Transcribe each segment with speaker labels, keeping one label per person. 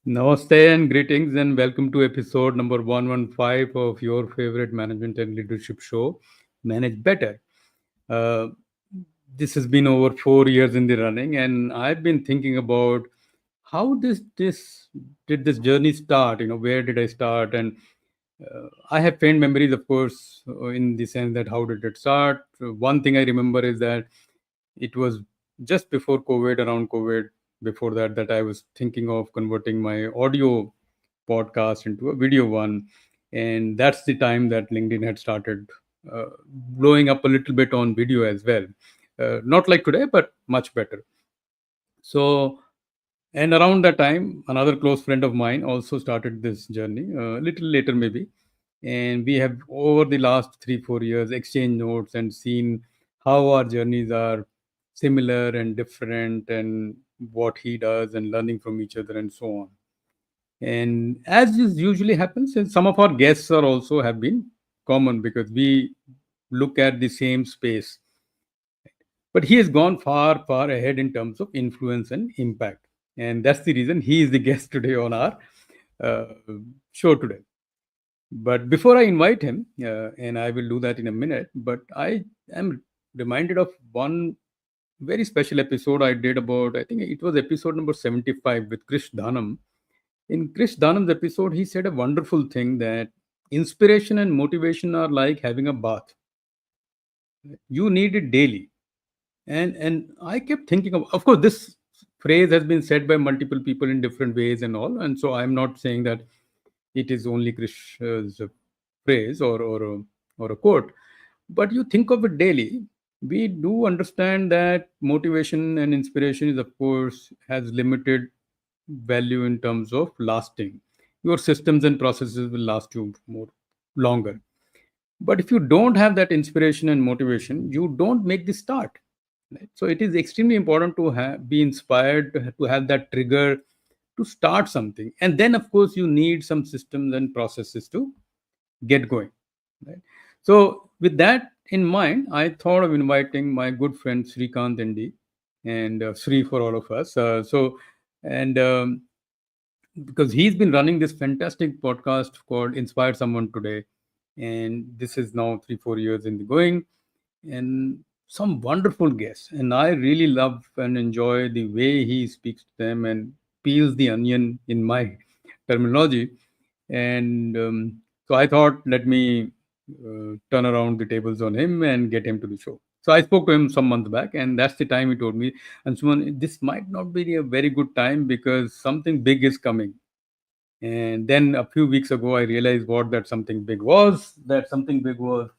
Speaker 1: Namaste and greetings, and welcome to episode number 115 of your favorite management and leadership show, Manage Better. Uh, this has been over 4 years in the running, and I've been thinking about how this did this journey start. Where did I start? And I have faint memories, of course, in the sense that how did it start? One thing I remember is that it was just before COVID, around COVID, before that I was thinking of converting my audio podcast into a video one. And that's the time that LinkedIn had started uh, blowing up a little bit on video as well. Not like today, but much better. So, and around that time, another close friend of mine also started this journey a little later, maybe. And we have, over the last 3, 4 years, exchanged notes and seen how our journeys are similar and different, and what he does, and learning from each other, and so on. And as is usually happens, and some of our guests are also have been common because we look at the same space. But he has gone far, far ahead in terms of influence and impact. And that's the reason he is the guest today on our uh, show today. But before I invite him, and I will do that in a minute, but I am reminded of one very special episode I did about, I think it was episode number 75 with Krish Dhanam. In Krish Dhanam's episode, he said a wonderful thing that inspiration and motivation are like having a bath. You need it daily. And I kept thinking of course, this phrase has been said by multiple people in different ways and all. And so I'm not saying that it is only Krish's phrase or a quote, but you think of it daily. We do understand that motivation and inspiration is, of course, has limited value in terms of lasting. Your systems and processes will last you more longer. But if you don't have that inspiration and motivation, you don't make the start. Right? So it is extremely important to be inspired, to have that trigger to start something. And then, of course, you need some systems and processes to get going. Right? So, with that in mind, I thought of inviting my good friend Srikanth N D, and Sri for all of us. And because he's been running this fantastic podcast called Inspire Someone Today. And this is now 3, 4 years in the going, and some wonderful guests. And I really love and enjoy the way he speaks to them and peels the onion in my terminology. And so I thought, let me turn around the tables on him and get him to the show. So I spoke to him some months back, and that's the time he told me, and Suman, this might not be a very good time because something big is coming. And then a few weeks ago, I realized what that something big was. That something big was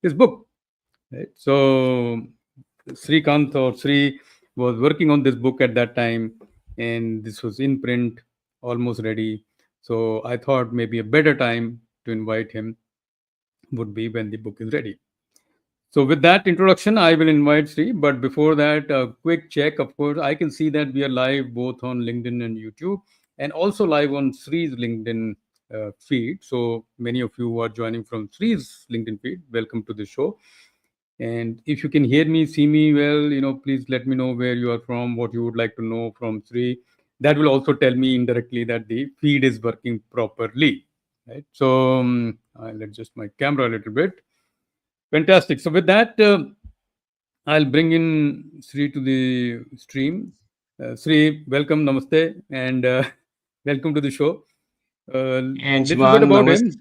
Speaker 1: his book. Right? So Srikanth or Sri was working on this book at that time, and this was in print, almost ready. So I thought maybe a better time to invite him would be when the book is ready. So with that introduction, I will invite Sri. But before that, a quick check. Of course, I can see that we are live both on LinkedIn and YouTube, and also live on Sri's LinkedIn feed. So many of you who are joining from Sri's LinkedIn feed, welcome to the show. And if you can hear me, see me well, please let me know where you are from, what you would like to know from Sri. That will also tell me indirectly that the feed is working properly. Right. So I'll adjust my camera a little bit. Fantastic. So with that, I'll bring in Sri to the stream. Sri, welcome, namaste, and welcome to the show. Little bit
Speaker 2: And
Speaker 1: about him.
Speaker 2: Namaste.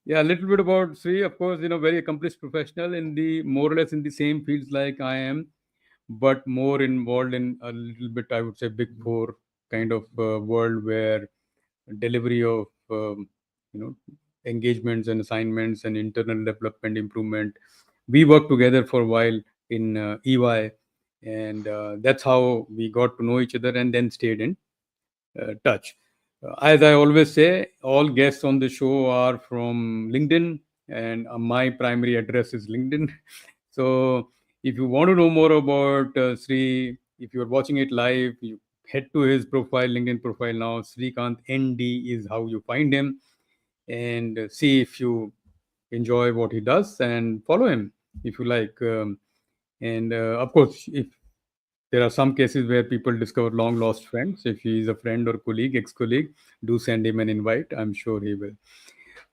Speaker 1: Yeah, a little bit about Sri. Of course, very accomplished professional in the more or less in the same fields like I am, but more involved in a little bit, I would say, big four kind of world where delivery of engagements and assignments and internal development improvement. We worked together for a while in EY, and that's how we got to know each other and then stayed in touch. As I always say, all guests on the show are from LinkedIn, and my primary address is LinkedIn. So, if you want to know more about Sri, if you're watching it live, you head to his profile, LinkedIn profile now. Srikanth ND is how you find him, and see if you enjoy what he does and follow him if you like. And of course, if There are some cases where people discover long lost friends. If he is a friend or colleague, ex-colleague, do send him an invite. I'm sure he will.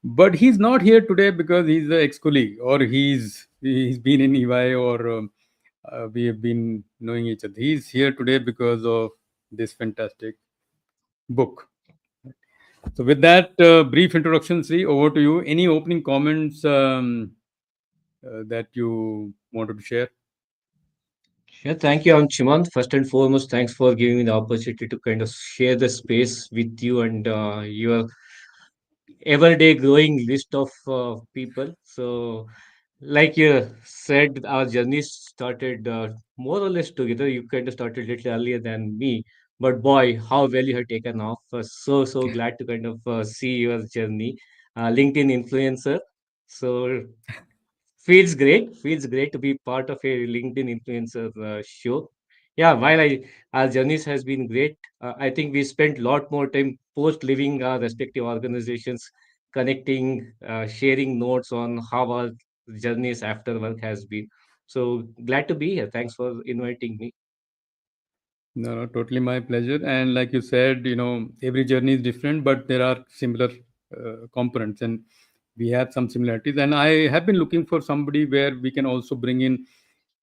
Speaker 1: But he's not here today because he's an ex-colleague, or he's been in EY, or we have been knowing each other. He's here today because of this fantastic book. So, with that brief introduction, Sri, over to you. Any opening comments that you wanted to share?
Speaker 2: Yeah, thank you, Anshuman. First and foremost, thanks for giving me the opportunity to kind of share the space with you and your everyday growing list of people. So, like you said, our journey started more or less together. You kind of started a little earlier than me, but boy, how well you have taken off. So glad to kind of see your journey. LinkedIn influencer. So feels great to be part of a LinkedIn influencer show. Yeah, while our journeys has been great, I think we spent a lot more time post leaving our respective organizations, connecting, sharing notes on how our journeys after work has been. So glad to be here. Thanks for inviting me.
Speaker 1: No, no, totally my pleasure. And like you said, every journey is different, but there are similar components, and we have some similarities. And I have been looking for somebody where we can also bring in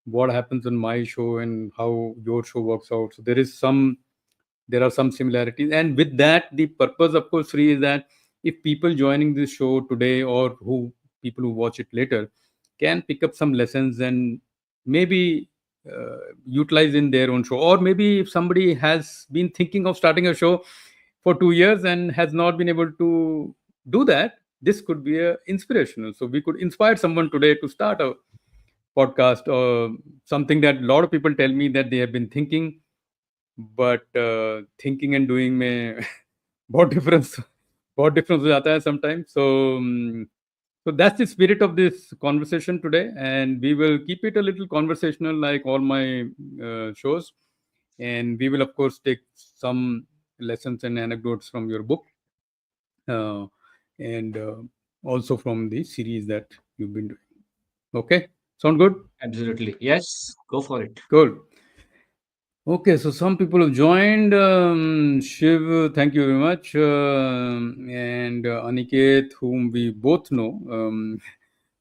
Speaker 1: what happens on my show and how your show works out. So there are some similarities, and with that, the purpose, of course, Sri, is that if people joining this show today, or who people who watch it later, can pick up some lessons and maybe utilize in their own show. Or maybe if somebody has been thinking of starting a show for 2 years and has not been able to do that, this could be inspirational. So we could inspire someone today to start a podcast, or something that a lot of people tell me that they have been thinking, but thinking and doing में बहुत difference बहुत difference हो जाता है sometimes. So that's the spirit of this conversation today, and we will keep it a little conversational like all my shows, and we will of course take some lessons and anecdotes from your book, uh, and also from the series that you've been doing. Okay, sound good?
Speaker 2: Absolutely. Yes, go for it.
Speaker 1: Cool. Okay, so some people have joined. Shiv, thank you very much. And Aniket, whom we both know,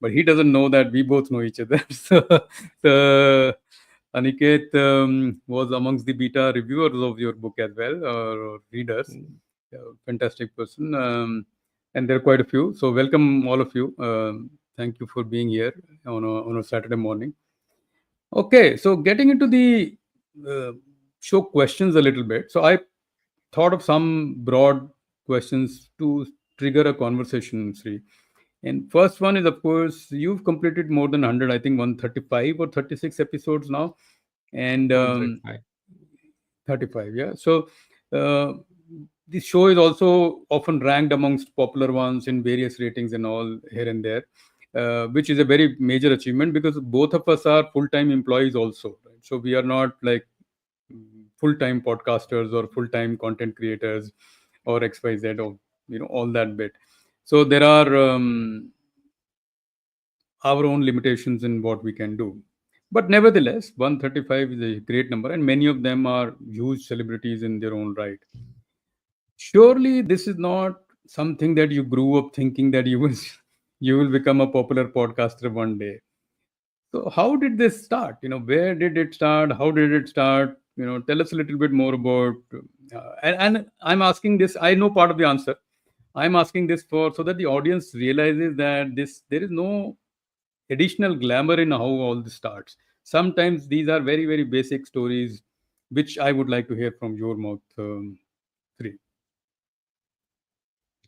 Speaker 1: but he doesn't know that we both know each other. So Aniket was amongst the beta reviewers of your book as well, or readers. Fantastic person. And there are quite a few. So welcome, all of you. Thank you for being here on a Saturday morning. Okay, so getting into the uh, show questions a little bit. So I thought of some broad questions to trigger a conversation, Sri. And first one is, of course, you've completed more than 100, I think 135 or 36 episodes now. And
Speaker 2: 135.
Speaker 1: 35, yeah. So uh, this show is also often ranked amongst popular ones in various ratings and all here and there, which is a very major achievement because both of us are full-time employees also. Right? So we are not like full-time podcasters or full-time content creators or XYZ, or all that bit. So there are our own limitations in what we can do. But nevertheless, 135 is a great number, and many of them are huge celebrities in their own right. Surely, this is not something that you grew up thinking that you will you will become a popular podcaster one day. So, how did this start? Where did it start? How did it start? Tell us a little bit more about. And I'm asking this. I know part of the answer. I'm asking this for so that the audience realizes that there is no additional glamour in how all this starts. Sometimes these are very, very basic stories, which I would like to hear from your mouth, Sri.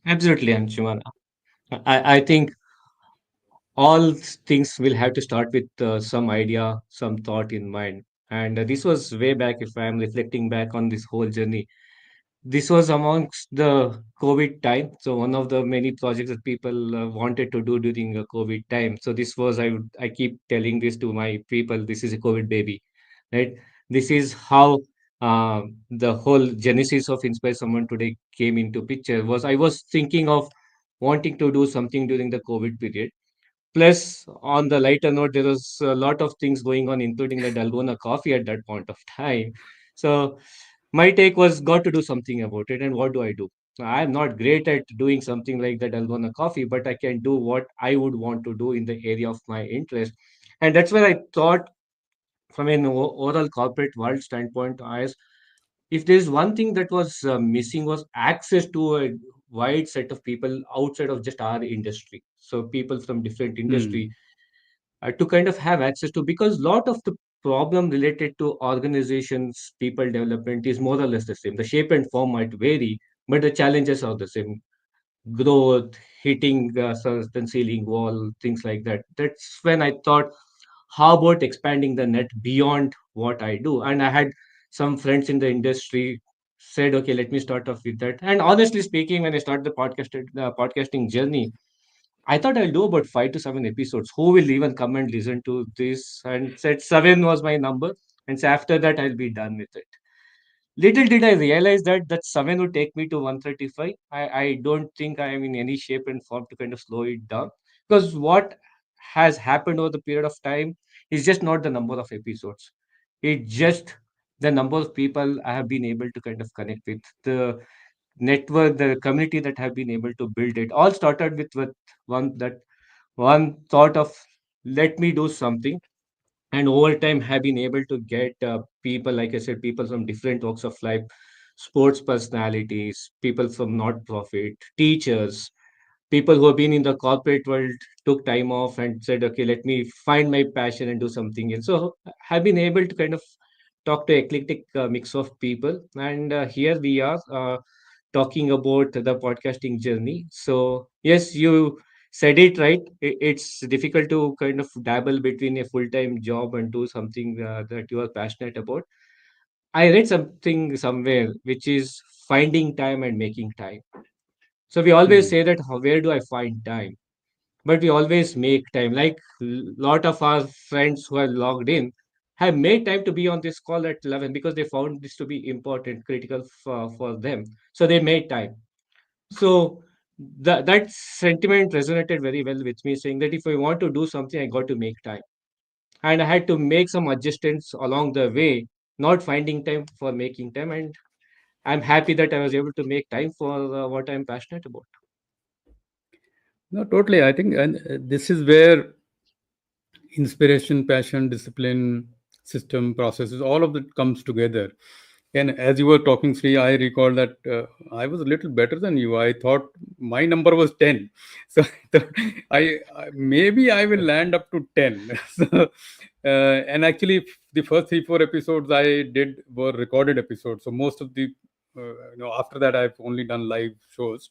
Speaker 2: Absolutely, Anshuman. I think all things will have to start with some idea, some thought in mind. And this was way back, if I'm reflecting back on this whole journey. This was amongst the COVID time. So one of the many projects that people wanted to do during the COVID time. So this was, I keep telling this to my people, this is a COVID baby, right? This is how the whole genesis of Inspire Someone Today came into picture. Was I was thinking of wanting to do something during the COVID period, Plus, on the lighter note, there was a lot of things going on, including the Dalgona coffee at that point of time. So my take was got to do something about it. And what do I do? I'm not great at doing something like the Dalgona coffee, but I can do what I would want to do in the area of my interest. And that's where I thought, from an overall corporate world standpoint, as if there's one thing that was missing was access to a wide set of people outside of just our industry. So people from different industry
Speaker 1: Hmm.
Speaker 2: to kind of have access to, because lot of the problem related to organizations people development is more or less the same. The shape and form might vary, but the challenges are the same: growth, hitting a certain ceiling wall, things like that. That's when I thought, how about expanding the net beyond what I do? And I had some friends in the industry said, okay, let me start off with that. And honestly speaking, when I started the podcasting journey, I thought I'll do about 5 to 7 episodes. Who will even come and listen to this? And said 7 was my number. And so after that, I'll be done with it. Little did I realize that that 7 would take me to 135. I don't think I am in any shape and form to kind of slow it down. Because what has happened over the period of time is just not the number of episodes. It's just the number of people I have been able to kind of connect with. The network, the community that have been able to build it. All started with one thought of, let me do something, and over time have been able to get people, like I said, people from different walks of life, sports personalities, people from not profit, teachers, people who have been in the corporate world, took time off and said, okay, let me find my passion and do something else. So have been able to kind of talk to eclectic mix of people, and here we are talking about the podcasting journey. So yes, you said it right. It's difficult to kind of dabble between a full-time job and do something that you are passionate about. I read something somewhere which is finding time and making time. So we always
Speaker 1: Hmm.
Speaker 2: say that, where do I find time? But we always make time. Like lot of our friends who are logged in have made time to be on this call at 11 because they found this to be important, critical for them. So they made time. So that sentiment resonated very well with me, saying that if I want to do something, I got to make time. And I had to make some adjustments along the way, not finding time for making time. And I'm happy that I was able to make time for what I'm passionate about.
Speaker 1: No, totally. I think, and this is where inspiration, passion, discipline, system, processes, all of that comes together. And as you were talking, Sri, I recall that I was a little better than you. I thought my number was 10. So maybe I will land up to 10. So, and actually, the first 3, 4 episodes I did were recorded episodes. So most of the, after that, I've only done live shows.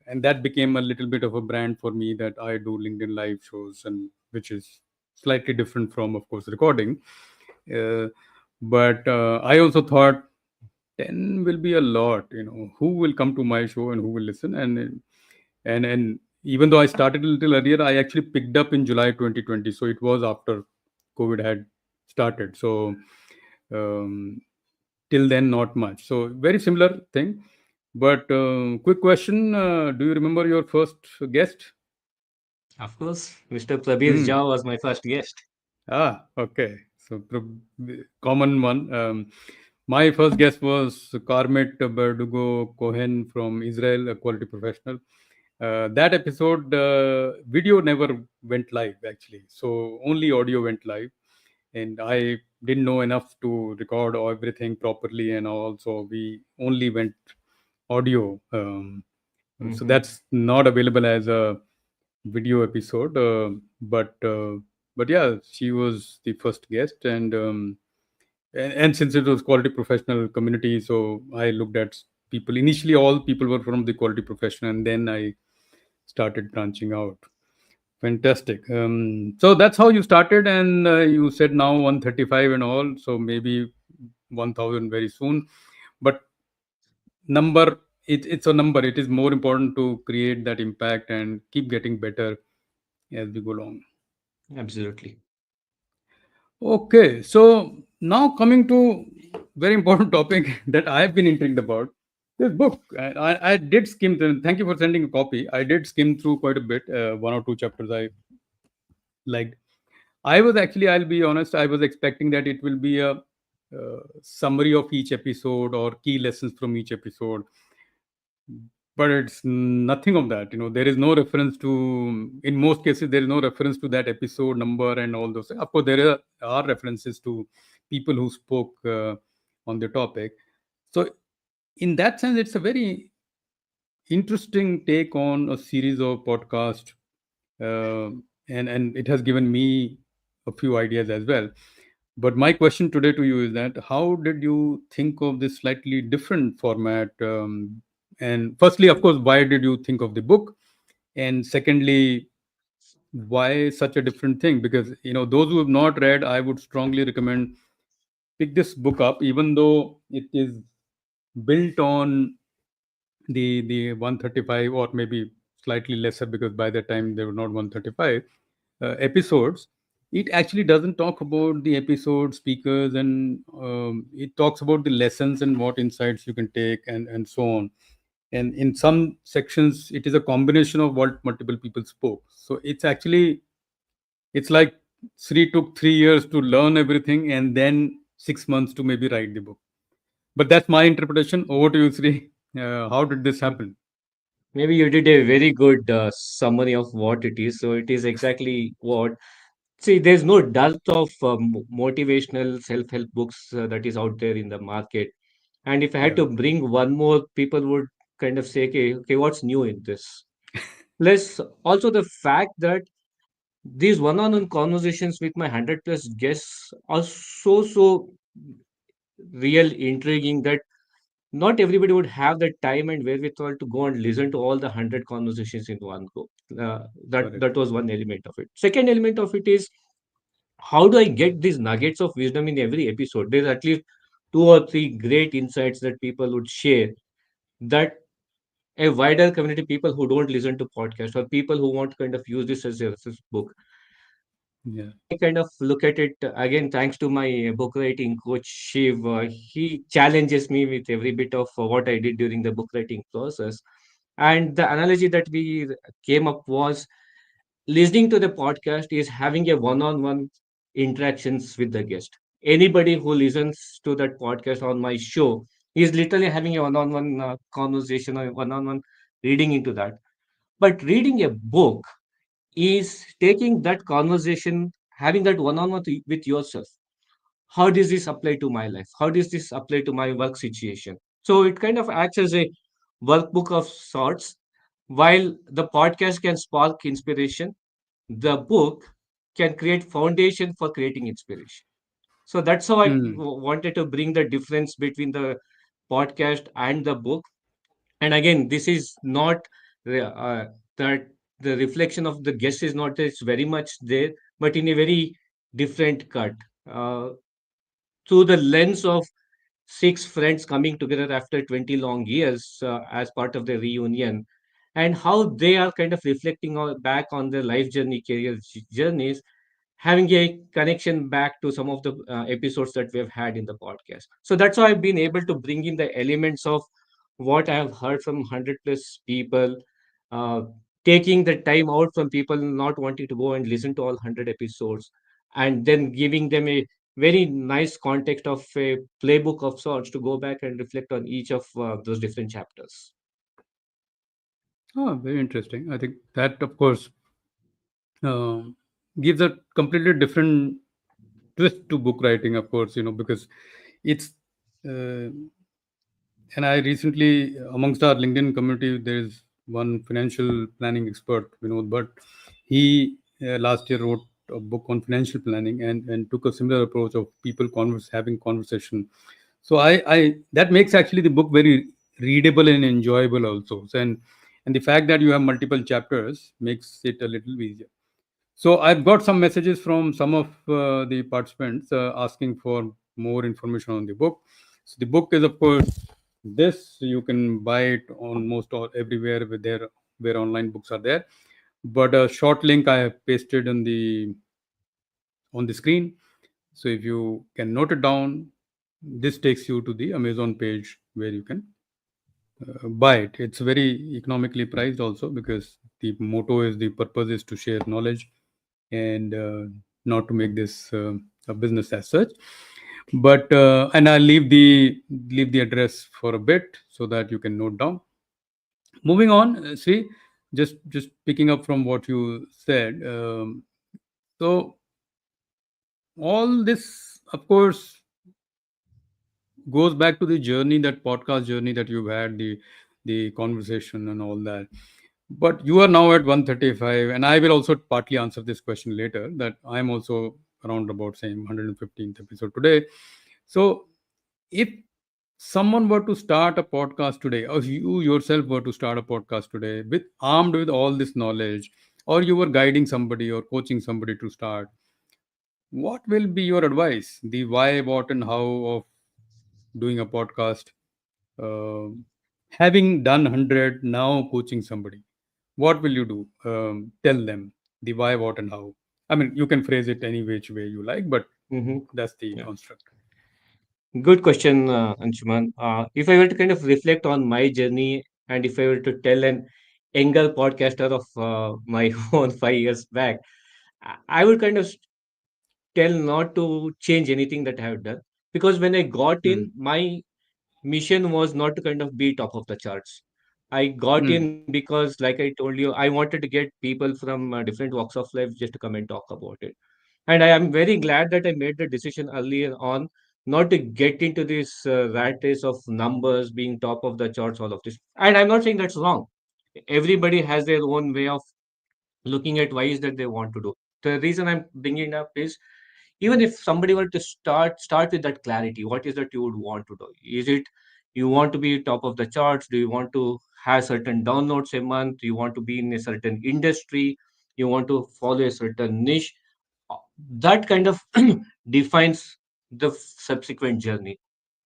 Speaker 1: And that became a little bit of a brand for me, that I do LinkedIn live shows, and which is slightly different from, of course, recording. uh, but I also thought 10 will be a lot. Who will come to my show and who will listen? And even though I started a little earlier, I actually picked up in July 2020, so it was after COVID had started. So um, till then, not much. So very similar thing. But quick question: do you remember your first guest?
Speaker 2: Of course, Mr. Prabir
Speaker 1: Hmm.
Speaker 2: Jha was my first guest.
Speaker 1: Okay. So common one. My first guest was Carmet Berdugo Cohen from Israel, a quality professional. That episode, video never went live actually, so only audio went live, and I didn't know enough to record everything properly, and also we only went audio. So
Speaker 2: Hmm.
Speaker 1: that's not available as a video episode, but yeah, she was the first guest. And since it was quality professional community, so I looked at people. Initially all people were from the quality profession, and then I started branching out. Fantastic. So that's how you started, and you said now 135 and all, so maybe 1000 very soon. But number, it's a number. It is more important to create that impact and keep getting better as we go along.
Speaker 2: Absolutely.
Speaker 1: Okay, so now coming to very important topic that I have been intrigued about, this book. I did skim through. Thank you for sending a copy. I did skim through quite a bit, 1 or 2 chapters. I Like, I was actually, I'll be honest, I was expecting that it will be a summary of each episode or key lessons from each episode, but it's nothing of that. There is no reference to, in most cases, there is no reference to that episode number and all those. Of course, are references to people who spoke on the topic. So, in that sense, it's a very interesting take on a series of podcasts, uh, and it has given me a few ideas as well. But my question today to you is that how did you think of this slightly different format? And firstly, of course, why did you think of the book? And secondly, why such a different thing? Because those who have not read, I would strongly recommend pick this book up, even though it is built on the 135 or maybe slightly lesser, because by that time they were not 135 episodes. It actually doesn't talk about the episode speakers, and it talks about the lessons and what insights you can take, and so on. And in some sections it is a combination of what multiple people spoke. So it's like Sri took 3 years to learn everything and then 6 months to maybe write the book. But that's my interpretation. Over to you, Sri. How did this happen?
Speaker 2: Maybe you did a very good summary of what it is. So it is exactly what. See, there's no dearth of motivational self-help books that is out there in the market. And if I had
Speaker 1: Yeah,
Speaker 2: to bring one more, people would kind of say, okay, what's new in this? Plus, also the fact that these one-on-one conversations with my 100 plus guests are so real intriguing that not everybody would have the time and wherewithal to go and listen to all the 100 conversations in one go.
Speaker 1: correct.
Speaker 2: That was one element of it. Second element of it is, how do I get these nuggets of wisdom in every episode? There's at least two or three great insights that people would share, that a wider community, people who don't listen to podcasts or people who want to kind of use this as a reference book.
Speaker 1: Yeah.
Speaker 2: I kind of look at it again, thanks to my book writing coach Shiv. He challenges me with every bit of what I did during the book writing process. And the analogy that we came up was, listening to the podcast is having a one-on-one interactions with the guest. Anybody who listens to that podcast on my show is literally having a one-on-one conversation or one-on-one reading into that. But reading a book is taking that conversation, having that one-on-one with yourself. How does this apply to my life? How does this apply to my work situation? So it kind of acts as a workbook of sorts. While the podcast can spark inspiration, the book can create foundation for creating inspiration. So that's how I
Speaker 1: Hmm.
Speaker 2: wanted to bring the difference between the podcast and the book. And again, this is not that the reflection of the guest is not, it's very much there, but in a very different cut, uh, through the lens of six friends coming together after 20 long years as part of the reunion, and how they are kind of reflecting back on their life journey, career journeys, having a connection back to some of the episodes that we have had in the podcast. So that's how I've been able to bring in the elements of what I have heard from 100 plus people, uh, taking the time out from people not wanting to go and listen to all 100 episodes, and then giving them a very nice context of a playbook of sorts to go back and reflect on each of those different chapters.
Speaker 1: Oh, very interesting. I think that, of course, um gives a completely different twist to book writing, of course, because it's uh, and I recently, amongst our LinkedIn community, there is one financial planning expert, but he last year wrote a book on financial planning, and took a similar approach of people having conversation. So I that makes actually the book very readable and enjoyable also. So, and the fact that you have multiple chapters makes it a little easier. So I've got some messages from some of the participants asking for more information on the book. So the book is, of course, this. You can buy it almost all everywhere where online books are there. But a short link I have pasted on the screen. So if you can note it down, this takes you to the Amazon page where you can buy it. It's very economically priced also, because the motto is the purpose is to share knowledge, and not to make this a business as such. But and I'll leave the address for a bit so that you can note down. Moving on, see, just picking up from what you said. So all this, of course, goes back to the journey, that podcast journey that you've had, the conversation and all that. But you are now at 135, and I will also partly answer this question later, that I'm also around about same 115th episode today. So if someone were to start a podcast today, or you yourself were to start a podcast today with armed with all this knowledge, or you were guiding somebody or coaching somebody to start, what will be your advice? The why, what, and how of doing a podcast, uh, having done 100, now coaching somebody, what will you do? Tell them the why, what, and how. I mean, you can phrase it any which way you like, but
Speaker 2: Mm-hmm.
Speaker 1: that's the
Speaker 2: Yeah.
Speaker 1: construct.
Speaker 2: Good question, Anshuman. If I were to kind of reflect on my journey, and if I were to tell an younger podcaster of my own 5 years back, I would kind of tell not to change anything that I have done. Because when I got
Speaker 1: Mm.
Speaker 2: in, my mission was not to kind of be top of the charts. I got
Speaker 1: Mm.
Speaker 2: in because, like I told you, I wanted to get people from different walks of life just to come and talk about it. And I am very glad that I made the decision earlier on not to get into this rat race of numbers, being top of the charts, all of this. And I'm not saying that's wrong. Everybody has their own way of looking at why is that they want to do. The reason I'm bringing it up is, even if somebody were to start with that clarity, what is that you would want to do? Is it you want to be top of the charts? Do you want to have certain downloads a month? You want to be in a certain industry? You want to follow a certain niche? That kind of defines the subsequent journey.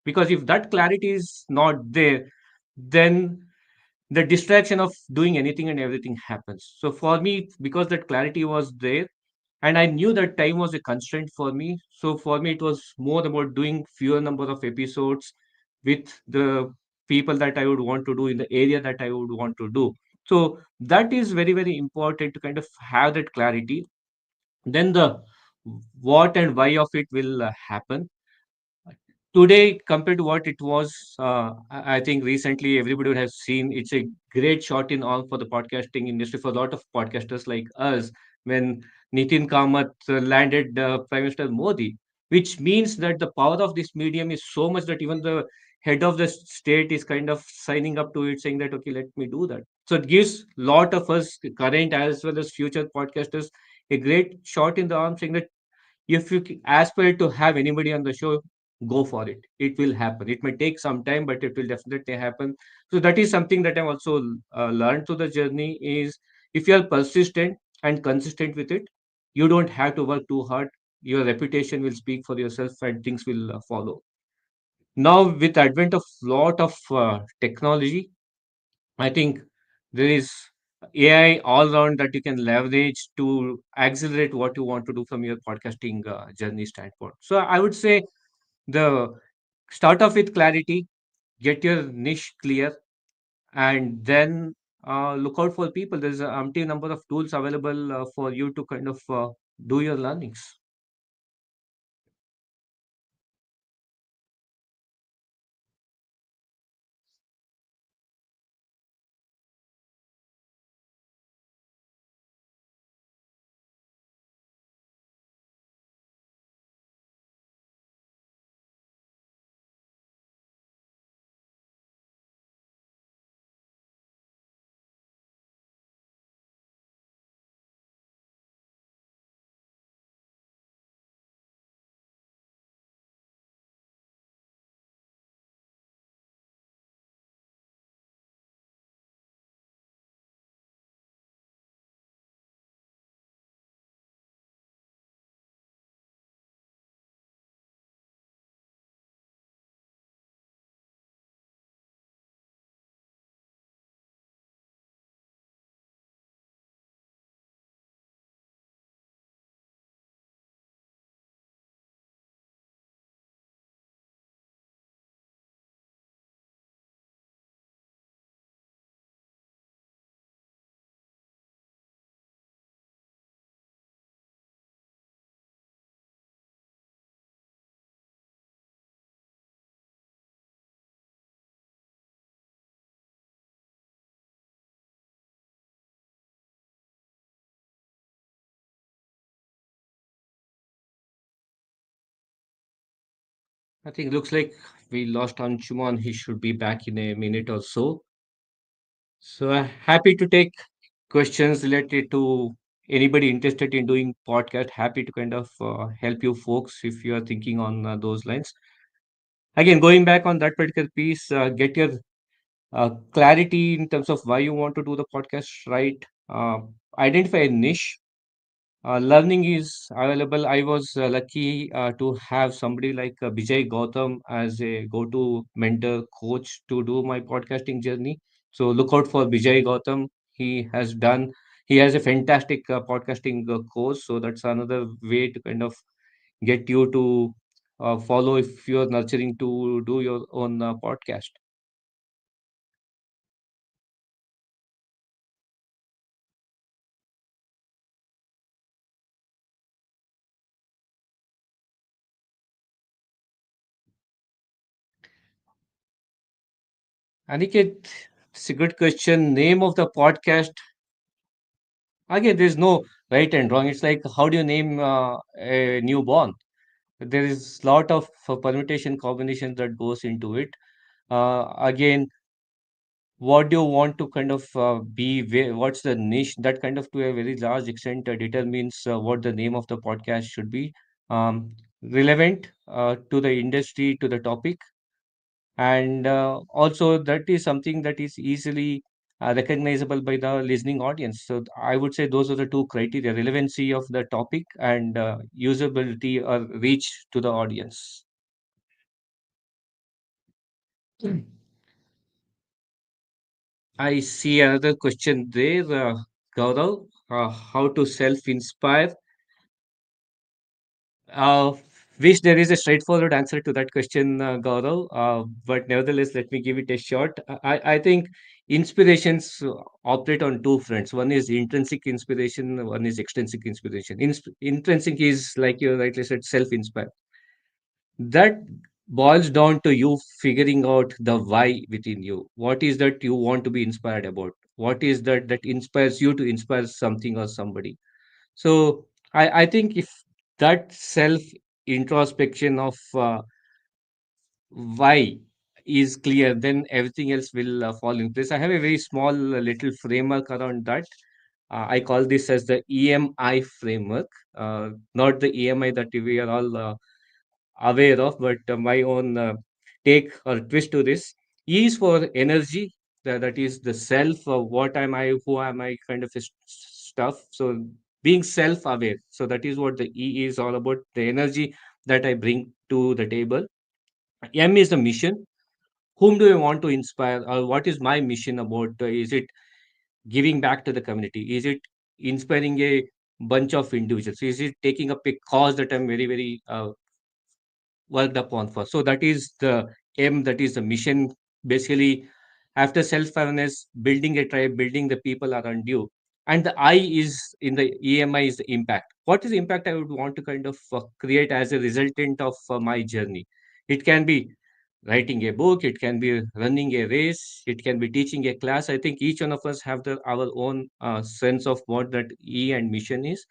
Speaker 2: Because if that clarity is not there, then the distraction of doing anything and everything happens. So for me, because that clarity was there, and I knew that time was a constraint for me, so for me it was more about doing fewer number of episodes with the people that I would want to do in the area that I would want to do. So that is very, very important to kind of have that clarity. Then the what and why of it will happen today compared to what it was. I think recently everybody would have seen it's a great shot in all for the podcasting industry, for a lot of podcasters like us, when Nitin Kamath landed Prime Minister Modi, which means that the power of this medium is so much that even the head of the state is kind of signing up to it, saying that okay, let me do that. So it gives lot of us current as well as future podcasters a great shot in the arm, saying that if you aspire to have anybody on the show, go for it. It will happen. It may take some time, but it will definitely happen. So that is something that I've also learned through the journey is, if you are persistent and consistent with it, you don't have to work too hard. Your reputation will speak for yourself and things will follow. Now, with advent of lot of technology, I think there is AI all around that you can leverage to accelerate what you want to do from your podcasting journey standpoint. So I would say the start off with clarity, get your niche clear, and then look out for people. There's an empty number of tools available for you to kind of do your learnings. I think looks like we lost Anshuman. He should be back in a minute or so. So happy to take questions related to anybody interested in doing podcast. Happy to kind of help you folks if you are thinking on those lines. Again, going back on that particular piece, get your clarity in terms of why you want to do the podcast, right? Identify a niche. Learning is available. I was lucky to have somebody like Vijay Gautam as a go-to mentor coach to do my podcasting journey. So look out for Vijay Gautam. He has a fantastic podcasting course. So that's another way to kind of get you to follow if you're nurturing to do your own podcast. Aniket, it's a good question. Name of the podcast. Again, there's no right and wrong. It's like how do you name a newborn? There is lot of permutation combinations that goes into it. Again, what do you want to kind of be? What's the niche? That kind of to a very large extent determines what the name of the podcast should be. Relevant to the industry, to the topic, and also that is something that is easily recognizable by the listening audience. So I would say those are the two criteria: relevancy of the topic and usability or reach to the audience. I see another question there, Gaurav. How to self-inspire? Uh, wish there is a straightforward answer to that question, Gaurav. But nevertheless, let me give it a shot. I think inspirations operate on two fronts. One is intrinsic inspiration, one is extrinsic inspiration. Intrinsic is, like you rightly said, self-inspired. That boils down to you figuring out the why within you. What is that you want to be inspired about? What is that inspires you to inspire something or somebody? So I think if that self introspection of why is clear, then everything else will fall in place. I have a very small little framework around that. I call this as the EMI framework, not the EMI that we are all aware of, but my own take or twist to this. E is for energy, that is the self, what am I, who am I, kind of stuff. So being self aware. So that is what the E is all about, the energy that I bring to the table. M is the mission. Whom do I want to inspire, or what is my mission about? Is it giving back to the community? Is it inspiring a bunch of individuals? Is it taking up a cause that I'm very, very worked upon for? So that is the M, that is the mission. Basically, after self-awareness, building a tribe, building the people around you. And the I is in the EMI is the impact. What is the impact I would want to kind of create as a resultant of my journey? It can be writing a book, it can be running a race, it can be teaching a class. I think each one of us have our own sense of what that E and mission is,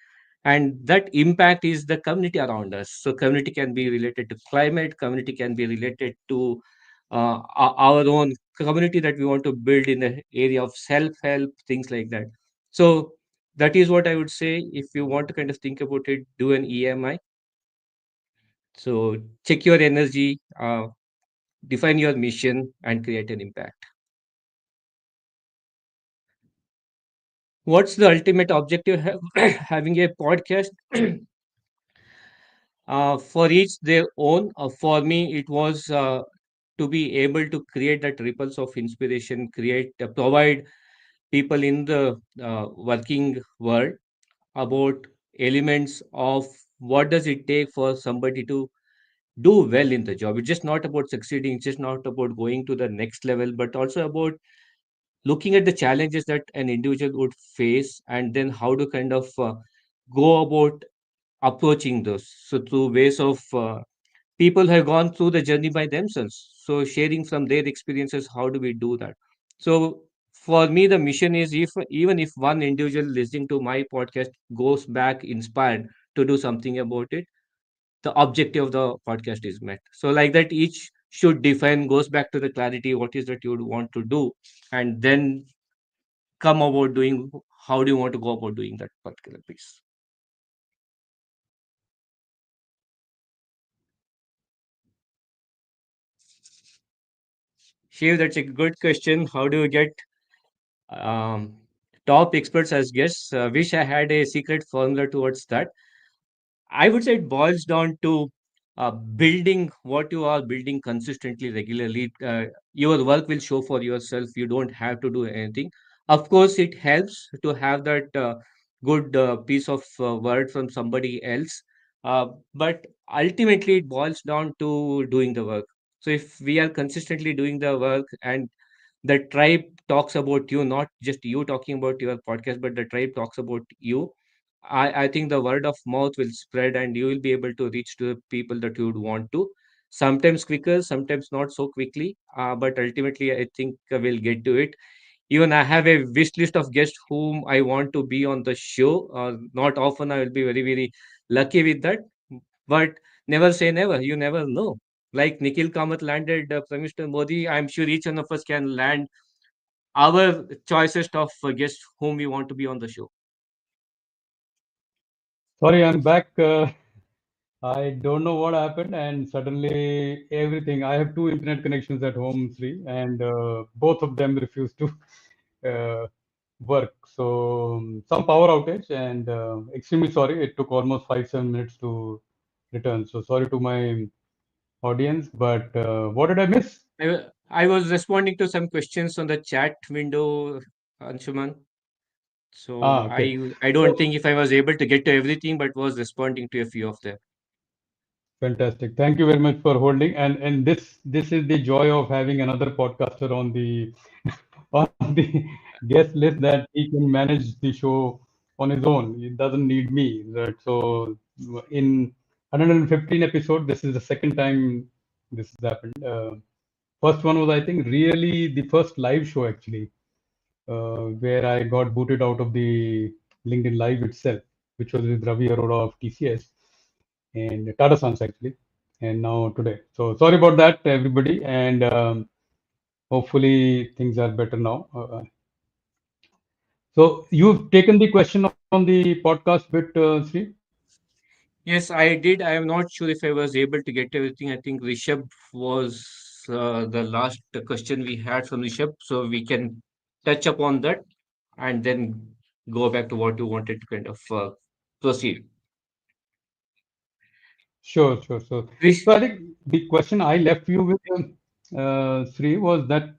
Speaker 2: and that impact is the community around us. So community can be related to climate, community can be related to our own community that we want to build in the area of self-help, things like that. So that is what I would say. If you want to kind of think about it, do an EMI. So check your energy, define your mission, and create an impact. What's the ultimate objective having a podcast? For each their own. For me, it was to be able to create that ripples of inspiration, provide people in the working world about elements of what does it take for somebody to do well in the job. It's just not about succeeding, it's just not about going to the next level, but also about looking at the challenges that an individual would face, and then how to kind of go about approaching those. So through ways of people have gone through the journey by themselves. So sharing from their experiences, how do we do that? So for me, the mission is, if even if one individual listening to my podcast goes back inspired to do something about it, the objective of the podcast is met. So like that, each should define, goes back to the clarity, what is that you would want to do, and then come about doing, how do you want to go about doing that particular piece. Shiv, that's a good question. How do you get um, top experts as guests? Wish I had a secret formula towards that. I would say it boils down to building what you are building consistently, regularly. Your work will show for yourself. You don't have to do anything. Of course, it helps to have that good piece of word from somebody else. But ultimately, it boils down to doing the work. So if we are consistently doing the work and the tribe talks about you, not just you talking about your podcast, but the tribe talks about you. I think the word of mouth will spread and you will be able to reach to the people that you would want to. Sometimes quicker, sometimes not so quickly, but ultimately, I think we'll get to it. Even I have a wish list of guests whom I want to be on the show. Not often I will be very, very lucky with that, but never say never. You never know. Like Nikhil Kamath landed Prime Minister Modi, I'm sure each one of us can land our choicest of guests whom we want to be on the show.
Speaker 1: Sorry, I'm back. I don't know what happened, and suddenly everything. I have two internet connections at home, Sri, and both of them refuse to uh, work. So some power outage, and extremely sorry. It took almost 5-7 minutes to return. So sorry to my audience, but what did I miss?
Speaker 2: I was responding to some questions on the chat window, Anshuman. So
Speaker 1: Ah, okay.
Speaker 2: I don't
Speaker 1: So
Speaker 2: think if I was able to get to everything, but was responding to a few of them.
Speaker 1: fantastic. Thank you very much for holding. And this is the joy of having another podcaster on the on the guest list, that he can manage the show on his own. He doesn't need me. Right? So in 115 episode, this is the second time this has happened. First one was, I think, really the first live show actually, where I got booted out of the LinkedIn Live itself, which was with Ravi Arora of TCS and Tata Sons actually, and now today. So sorry about that, everybody, and hopefully things are better now. So you've taken the question on the podcast bit, Sri?
Speaker 2: Yes, I did. I am not sure if I was able to get everything. I think Rishabh was the last question we had from Rishabh, so we can touch upon that and then go back to what you wanted to kind of proceed.
Speaker 1: Sure, sure. So
Speaker 2: Rish,
Speaker 1: I think the question I left you with, Sri, was that,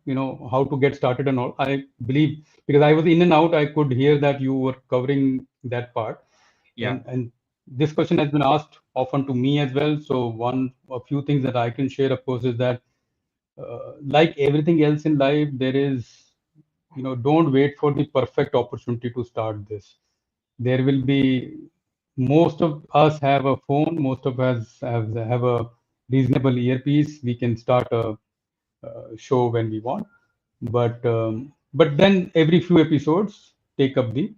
Speaker 1: how to get started and all. I believe because I was in and out, I could hear that you were covering that part.
Speaker 2: yeah,
Speaker 1: And this question has been asked often to me as well. So a few things that I can share, of course, is that like everything else in life, there is, don't wait for the perfect opportunity to start this. There will be, most of us have a phone, most of us have a reasonable earpiece. We can start a show when we want, but then every few episodes take up the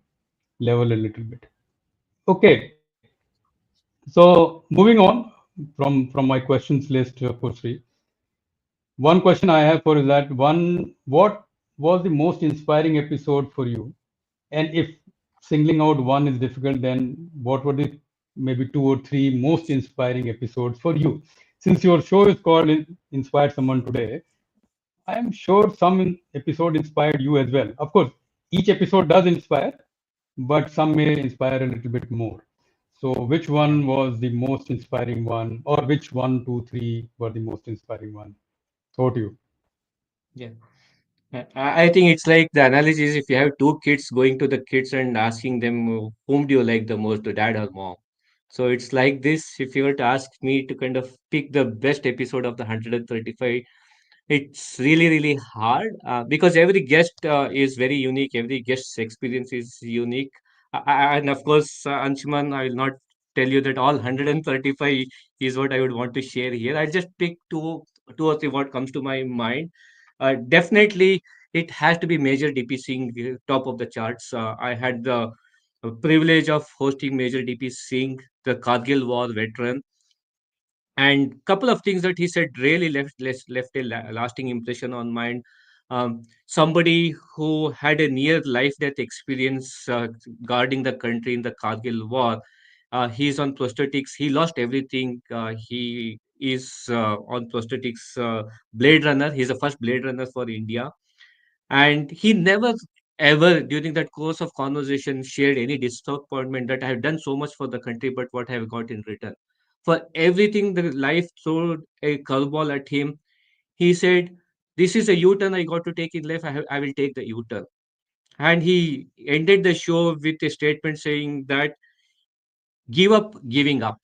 Speaker 1: level a little bit. Okay, so moving on from my questions list for Sri, one question I have for is that one, what was the most inspiring episode for you? And if singling out one is difficult, then what were the maybe two or three most inspiring episodes for you? Since your show is called Inspired Someone Today, I am sure some episode inspired you as well. Of course, each episode does inspire, but some may inspire a little bit more. So, which
Speaker 2: yeah,
Speaker 1: one was the most inspiring one, or which one, two, three were the most inspiring one? Over to you.
Speaker 2: yeah. I think it's like the analogy is if you have two kids going to the kids and asking them whom do you like the most, the dad or mom. So it's like this. If you were to ask me to kind of pick the best episode of the 135, it's really, really hard because every guest is very unique. Every guest's experience is unique. And of course, Anshuman, I will not tell you that all 135 is what I would want to share here. I'll just pick two or three what comes to my mind. Definitely, it has to be Major DP Singh, top of the charts. I had the privilege of hosting Major DP Singh, the Kargil War veteran. And couple of things that he said really left a lasting impression on mind. Somebody who had a near life death experience guarding the country in the Kargil war. He's on prosthetics. He lost everything. He is on prosthetics. Blade Runner. He's the first Blade Runner for India, and he never ever during that course of conversation shared any disappointment that I have done so much for the country, but what I have got in return. For everything the life threw a curveball at him, he said, "This is a U-turn I got to take in life. I will take the U-turn." And he ended the show with a statement saying that give up giving up.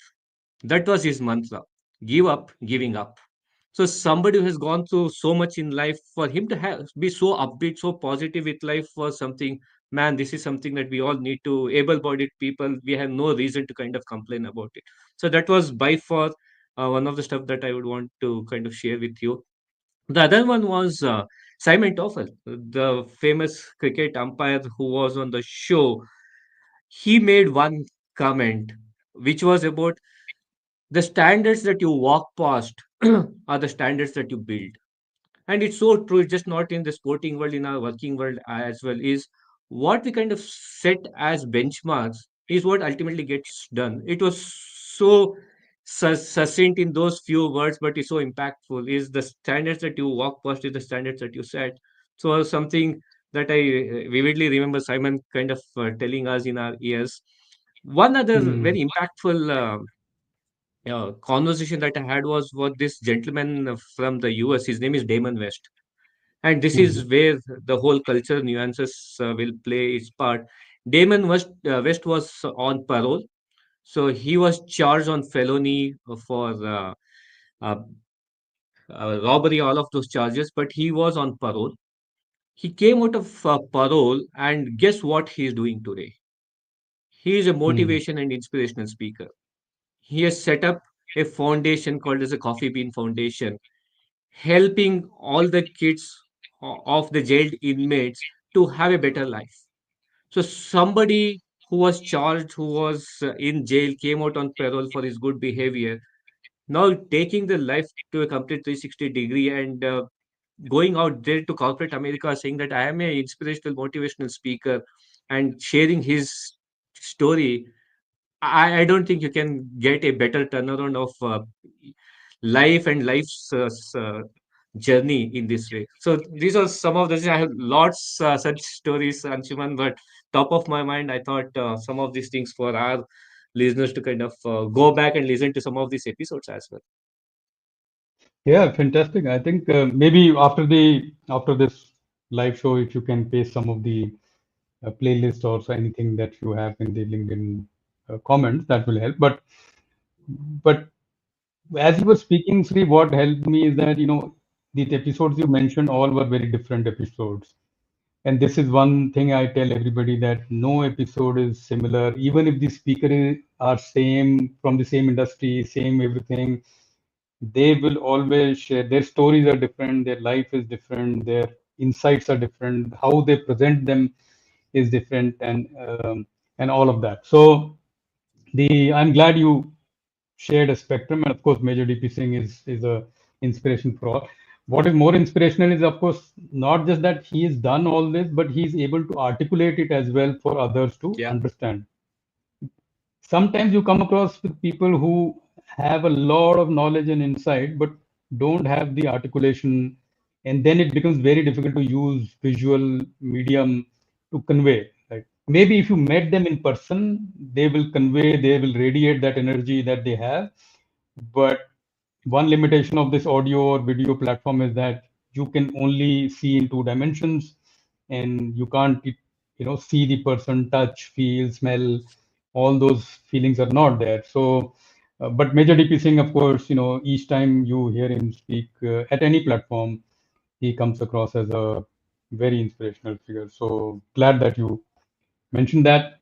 Speaker 2: That was his mantra. Give up giving up. So somebody who has gone through so much in life, for him to have be so upbeat, so positive with life was something, man, this is something that we all need to, able-bodied people, we have no reason to kind of complain about it. So that was by far one of the stuff that I would want to kind of share with you. The other one was Simon Toffel, the famous cricket umpire who was on the show. He made one comment which was about the standards that you walk past are the standards that you build. And it's so true. It's just not in the sporting world, in our working world as well. Is what we kind of set as benchmarks is what ultimately gets done. It was so succinct in those few words, but it's so impactful. Is the standards that you walk past is the standards that you set. So something that I vividly remember Simon kind of telling us in our ears. One other
Speaker 1: Hmm.
Speaker 2: very impactful conversation that I had was with this gentleman from the US. His name is Damon West, and this
Speaker 1: Hmm.
Speaker 2: is where the whole culture nuances will play its part. West was on parole, so he was charged on felony for uh, robbery, all of those charges, but he was on parole. He came out of parole, and guess what he is doing today? He is a
Speaker 1: Hmm.
Speaker 2: motivation and inspirational speaker. He has set up a foundation called as a Coffee Bean Foundation, helping all the kids of the jailed inmates to have a better life. So somebody who was charged, who was in jail, came out on parole for his good behavior, now taking the life to a complete 360 degree and going out there to corporate America saying that I am a inspirational, motivational speaker and sharing his story. I don't think you can get a better turnaround of life and life's journey in this way. So these are some of the things. I have lots such stories, Anshuman, but top of my mind, I thought some of these things for our listeners to kind of go back and listen to some of these episodes as well.
Speaker 1: Yeah, fantastic. I think maybe after this live show, if you can paste some of the playlist or so anything that you have in the LinkedIn comments, that will help. But as you were speaking, Sri, what helped me is that these episodes you mentioned all were very different episodes. And this is one thing I tell everybody, that no episode is similar, even if the are same, from the same industry, same everything. They will always share, their stories are different, their life is different, their insights are different, how they present them is different, and all of that. So the I'm glad you shared a spectrum, and of course Major DP Singh is a inspiration for all. What is more inspirational is, of course, not just that he has done all this, but he's able to articulate it as well for others to
Speaker 2: Yeah,
Speaker 1: understand. Sometimes you come across with people who have a lot of knowledge and insight but don't have the articulation, and then it becomes very difficult to use visual medium to convey, right? Maybe if you met them in person, they will radiate that energy that they have. But one limitation of this audio or video platform is that you can only see in two dimensions, and you can't see the person, touch, feel, smell. All those feelings are not there. So but Major DP Singh, of course, each time you hear him speak at any platform, he comes across as a very inspirational figure. So glad that you mentioned that.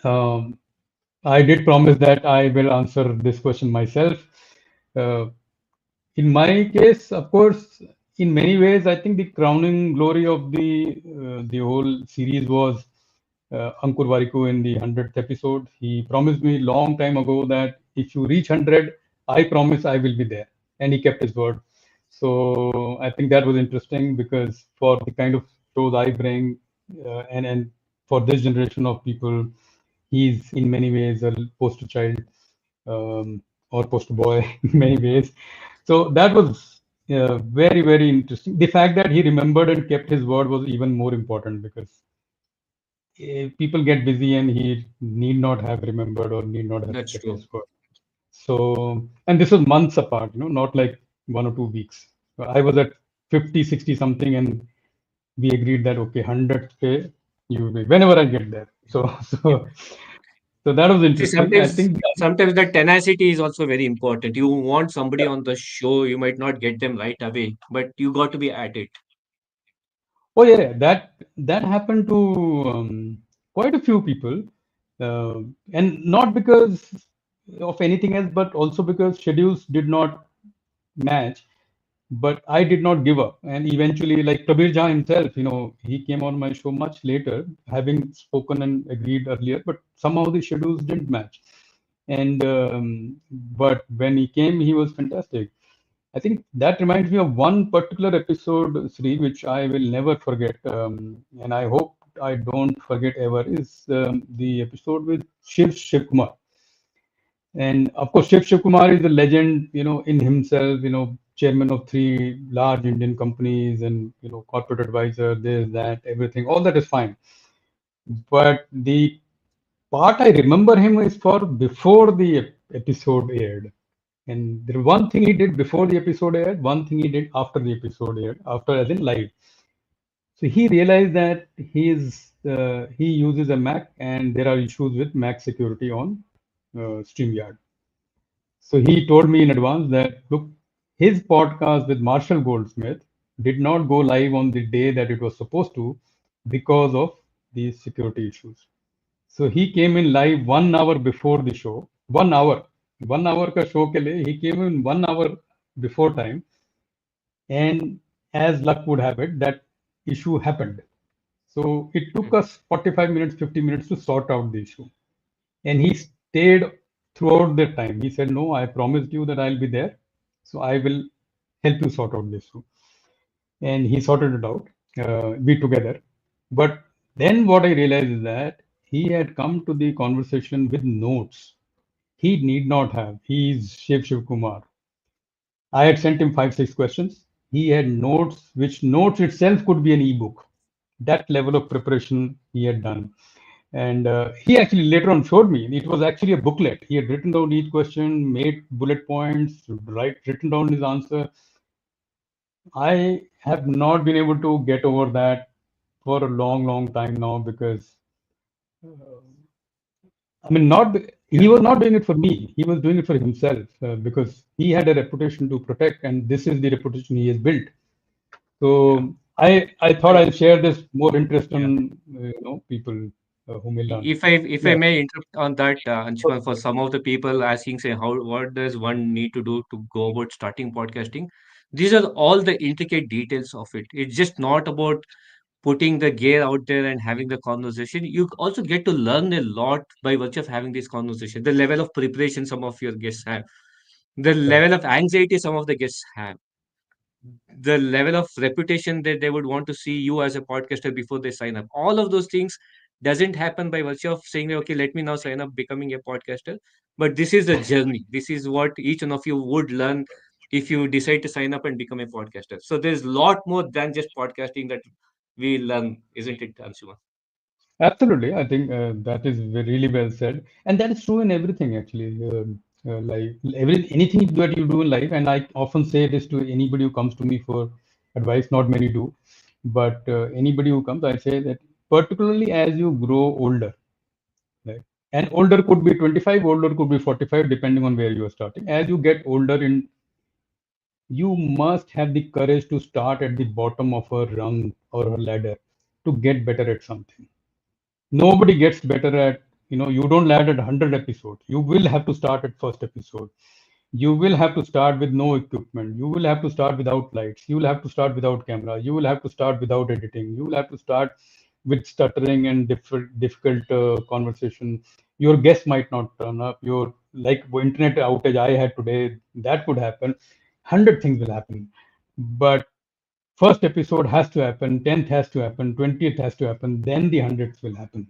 Speaker 1: um, I did promise that I will answer this question myself. uh, in my case, of course, in many ways, I think the crowning glory of the whole series was Ankur Warikoo in the 100th episode. He promised me long time ago that if you reach 100, I promise I will be there. And he kept his word. So I think that was interesting because for the kind of shows I bring, and for this generation of people, he's in many ways a poster child, or poster boy in many ways. So that was very, very interesting. The fact that he remembered and kept his word was even more important because people get busy and he need not have remembered or need not have
Speaker 2: That's
Speaker 1: kept his
Speaker 2: true.
Speaker 1: word. So, and this was months apart, not like 1 or 2 weeks. I was at 50, 60 something, and we agreed that, okay, 100K, you will be, whenever I get there. So,
Speaker 2: Yeah.
Speaker 1: so that was
Speaker 2: See,
Speaker 1: interesting. I
Speaker 2: sometimes
Speaker 1: think,
Speaker 2: sometimes the tenacity is also very important. You want somebody on the show, you might not get them right away, but you got to be at it.
Speaker 1: oh yeah, that happened to quite a few people, and not because of anything else, but also because schedules did not match. But I did not give up, and eventually, like Kabir Jha himself, he came on my show much later, having spoken and agreed earlier, but somehow the schedules didn't match. And but when he came, he was fantastic. I think that reminds me of one particular episode, Sri, which I will never forget, and I hope I don't forget ever, is the episode with Shiv Kumar. And of course, Shiv Kumar is a legend, in himself, chairman of three large Indian companies and, corporate advisor, this, that, everything. All that is fine. But the part I remember him is for before the episode aired. And there one thing he did before the episode aired, one thing he did after the episode aired, after as in live. So he realized that he uses a Mac and there are issues with Mac security on StreamYard. So he told me in advance that, look, his podcast with Marshall Goldsmith did not go live on the day that it was supposed to because of these security issues. So he came in live 1 hour before the show. 1 hour. 1 hour ka show ke liye, he came in 1 hour before time. And as luck would have it, that issue happened. So it took us 45 minutes, 50 minutes to sort out the issue. And he stayed throughout the time. He said, no, I promised you that I'll be there. So I will help you sort out this issue. And he sorted it out, we together. But then what I realized is that he had come to the conversation with notes. He need not have. He's Shiv Kumar. I had sent him 5, 6 questions. He had notes, which notes itself could be an ebook. That level of preparation he had done. And he actually later on showed me it was actually a booklet. He had written down each question, made bullet points, written down his answer. I have not been able to get over that for a long, long time now because I mean, not he
Speaker 2: Yeah,
Speaker 1: was not doing it for me. He was doing it for himself because he had a reputation to protect, and this is the reputation he has built.
Speaker 2: yeah.
Speaker 1: So I thought
Speaker 2: I,
Speaker 1: I'll share this more interest
Speaker 2: yeah.
Speaker 1: on people who may learn.
Speaker 2: If I
Speaker 1: Yeah,
Speaker 2: may interrupt on that, Anshuman, for some of the people asking, say, how what does one need to do to go about starting podcasting? These are all the intricate details of it. It's just not about putting the gear out there and having the conversation. You also get to learn a lot by virtue of having this conversation. The level of preparation some of your guests have, the
Speaker 1: correct.
Speaker 2: level of anxiety some of the guests have, the level of reputation that they would want to see you as a podcaster before they sign up. All of those things doesn't happen by virtue of saying, okay, let me now sign up, becoming a podcaster. But this is a journey. This is what each one of you would learn if you decide to sign up and become a podcaster. So there's a lot more than just podcasting that we learn, isn't it, Anshuma?
Speaker 1: Absolutely, I think that is really well said, and that is true in everything actually. Like anything that you do in life, and I often say this to anybody who comes to me for advice. Not many do, but anybody who comes, I say that particularly as you grow older, right? And older could be 25, older could be 45, depending on where you are starting. As you get older, you must have the courage to start at the bottom of a rung or a ladder to get better at something. Nobody gets better at, you don't land at 100 episodes. You will have to start at first episode. You will have to start with no equipment. You will have to start without lights. You will have to start without camera. You will have to start without editing. You will have to start with stuttering and difficult conversation. Your guest might not turn up. Your like internet outage I had today, that could happen. 100 things will happen, but first episode has to happen, 10th has to happen, 20th has to happen, then the 100th will happen.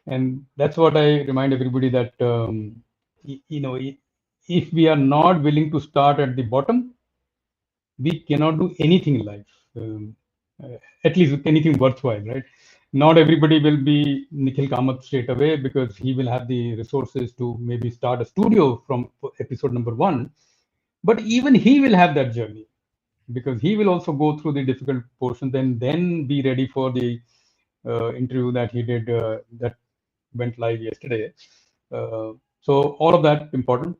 Speaker 1: And that's what I remind everybody that if we are not willing to start at the bottom, we cannot do anything in life, uh, at least anything worthwhile, right? Not everybody will be Nikhil Kamath straight away, because he will have the resources to maybe start a studio from episode number one. But even he will have that journey, because he will also go through the difficult portions and then be ready for the interview that he did, that went live yesterday. So all of that important.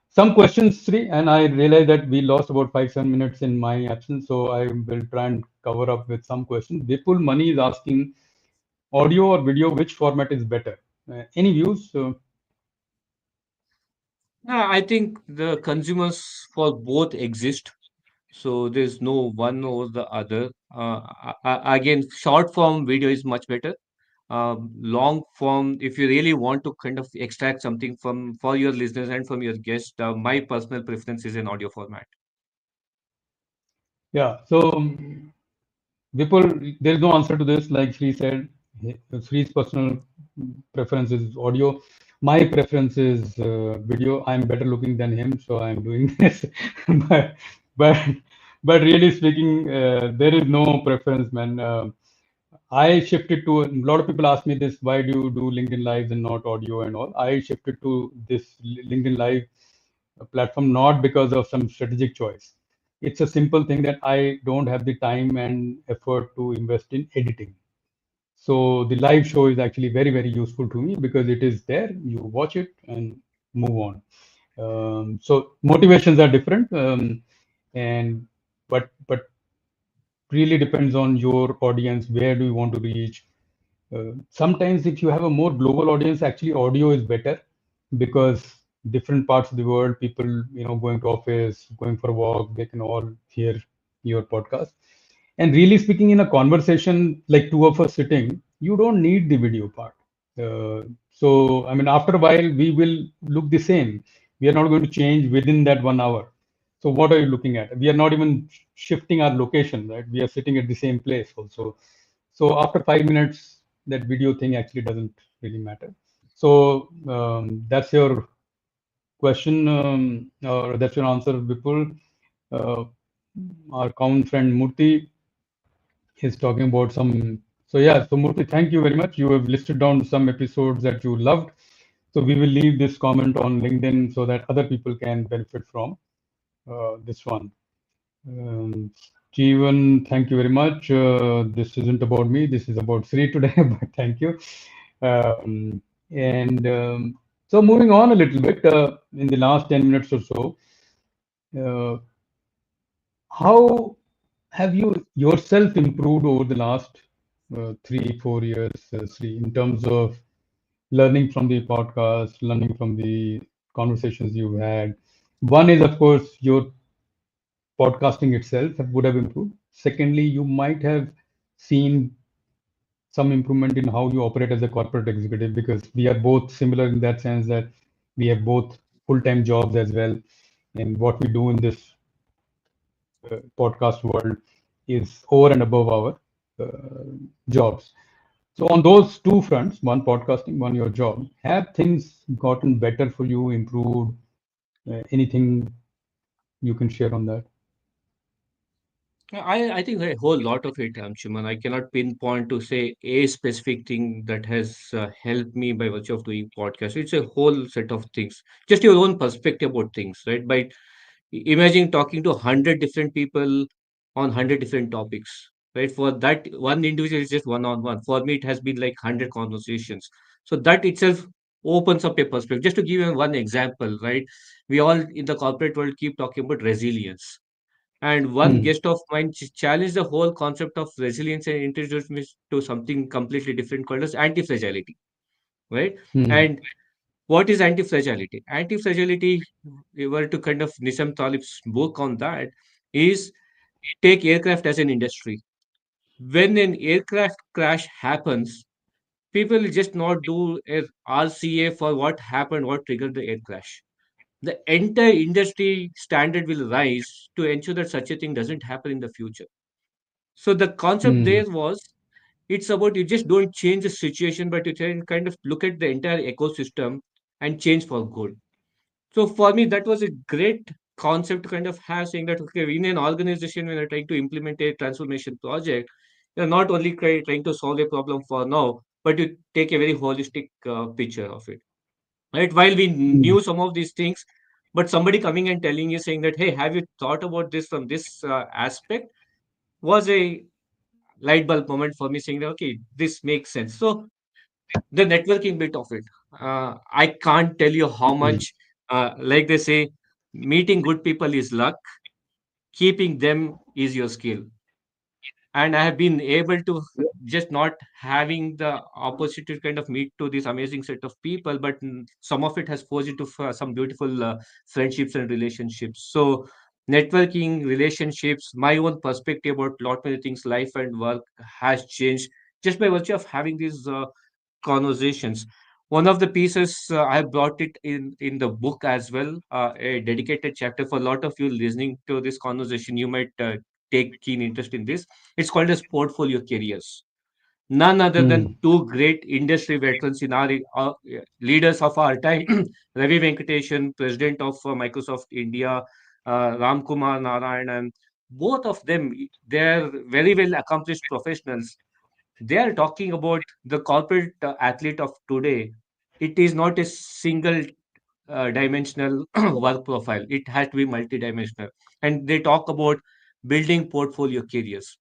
Speaker 1: Some questions, Sri, and I realize that we lost about 5-7 minutes in my absence, so I will try and cover up with some questions. Vipul Mani is asking, audio or video, which format is better? Any views?
Speaker 2: Yeah, I think the consumers for both exist. So there's no one or the other. Again, short form video is much better. Long form, if you really want to kind of extract something from for your listeners and from your guest, my personal preference is in audio format.
Speaker 1: Yeah. So Vipul, there is no answer to this. Like Sri said, Sri's personal preference is audio. My preference is video. I'm better looking than him, so I'm doing this. but but but really speaking, there is no preference, man. I shifted to, a lot of people ask me this, why do you do LinkedIn Lives and not audio and all? I shifted to this LinkedIn Live platform not because of some strategic choice. It's a simple thing that I don't have the time and effort to invest in editing. So the live show is actually very, very useful to me because it is there, you watch it and move on. So motivations are different, and but really depends on your audience. Where do you want to reach? Sometimes if you have a more global audience, actually audio is better, because different parts of the world, people, going to office, going for a walk, they can all hear your podcast. And really speaking, in a conversation like two of us sitting, you don't need the video part. So I mean, after a while we will look the same. We are not going to change within that 1 hour. So what are you looking at? We are not even shifting our location, right? We are sitting at the same place also. So after 5 minutes, that video thing actually doesn't really matter. So that's your question, or that's your answer, Vipul. Uh, our common friend Murthy is talking about some. So yeah, so Murthy, thank you very much. You have listed down some episodes that you loved. So we will leave this comment on LinkedIn so that other people can benefit from this one. Um, Jeevan, thank you very much. This isn't about me. This is about Sri today, but thank you. And so moving on a little bit, in the last 10 minutes or so, uh, how have you yourself improved over the last 3-4 years, Sri, in terms of learning from the podcast, learning from the conversations you've had? One is, of course, your podcasting itself would have improved. Secondly, you might have seen some improvement in how you operate as a corporate executive, because we are both similar in that sense that we have both full-time jobs as well. And what we do in this podcast world is over and above our jobs. So on those two fronts, one podcasting, one your job, have things gotten better for you, improved? Anything you can share on that?
Speaker 2: I think a whole lot of it, Anshuman. I cannot pinpoint to say a specific thing that has helped me by virtue of doing podcast. It's a whole set of things, just your own perspective about things, right? By imagine talking to 100 different people on 100 different topics, right? For that one individual is just one-on-one. For me, it has been like 100 conversations. So that itself opens up a perspective. Just to give you one example, right? We all in the corporate world keep talking about resilience, and one
Speaker 1: Hmm.
Speaker 2: guest of mine challenged the whole concept of resilience and introduced me to something completely different called as anti-fragility, right?
Speaker 1: Hmm.
Speaker 2: And what is anti-fragility? Anti-fragility, we were to kind of Nisam Talib's book on that, is take aircraft as an industry. When an aircraft crash happens, people will just not do a RCA for what happened, what triggered the air crash. The entire industry standard will rise to ensure that such a thing doesn't happen in the future. So the concept
Speaker 1: Mm.
Speaker 2: there was, it's about you just don't change the situation, but you can kind of look at the entire ecosystem and change for good. So for me, that was a great concept to kind of have, saying that okay, in an organization when you're trying to implement a transformation project, you're not only trying to solve a problem for now, but you take a very holistic picture of it. Right? While we
Speaker 1: Mm.
Speaker 2: knew some of these things, but somebody coming and telling you, saying that, hey, have you thought about this from this aspect, was a light bulb moment for me, saying that okay, this makes sense. So the networking bit of it, I can't tell you how
Speaker 1: Mm.
Speaker 2: much, like they say, meeting good people is luck, keeping them is your skill. And I have been able to just not having the opportunity to kind of meet to this amazing set of people, but some of it has forged into some beautiful friendships and relationships. So networking, relationships, my own perspective about lot many things, life and work has changed just by virtue of having these conversations. One of the pieces I brought it in the book as well, a dedicated chapter for a lot of you listening to this conversation. You might take keen interest in this. It's called as portfolio careers. None other than
Speaker 1: Mm.
Speaker 2: two great industry veterans in our leaders of our time, Ravi Venkatesan, president of Microsoft India, Ram Kumar Narayanan. Both of them, they're very well accomplished professionals. They are talking about the corporate athlete of today. It is not a single dimensional work profile. It has to be multidimensional. And they talk about building portfolio careers,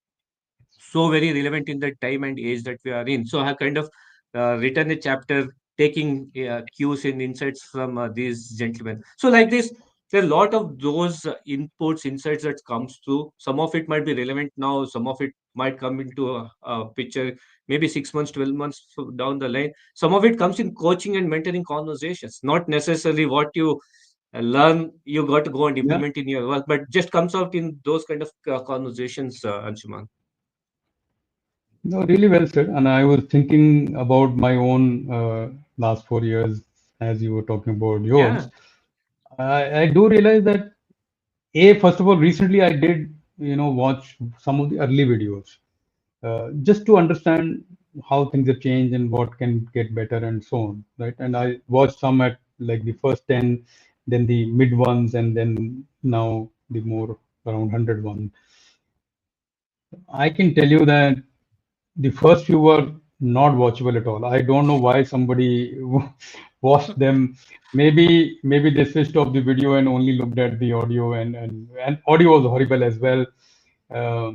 Speaker 2: so very relevant in the time and age that we are in. So I have kind of written a chapter taking cues and insights from these gentlemen. So like this, there are a lot of those inputs, insights that comes through. Some of it might be relevant now. Some of it might come into a picture maybe 6 months, 12 months down the line. Some of it comes in coaching and mentoring conversations, not necessarily what you learn, you got to go and
Speaker 1: Yeah.
Speaker 2: implement in your work, but just comes out in those kind of conversations, Anshuman.
Speaker 1: No, really well said. And I was thinking about my own last 4 years as you were talking about
Speaker 2: Yeah.
Speaker 1: yours. I do realize that first of all, recently I did, watch some of the early videos just to understand how things have changed and what can get better and so on, right? And I watched some at like the first 10, then the mid ones, and then now the more around 100 one. I can tell you that the first few were not watchable at all. I don't know why somebody watched them. Maybe they switched off the video and only looked at the audio, and audio was horrible as well. Uh,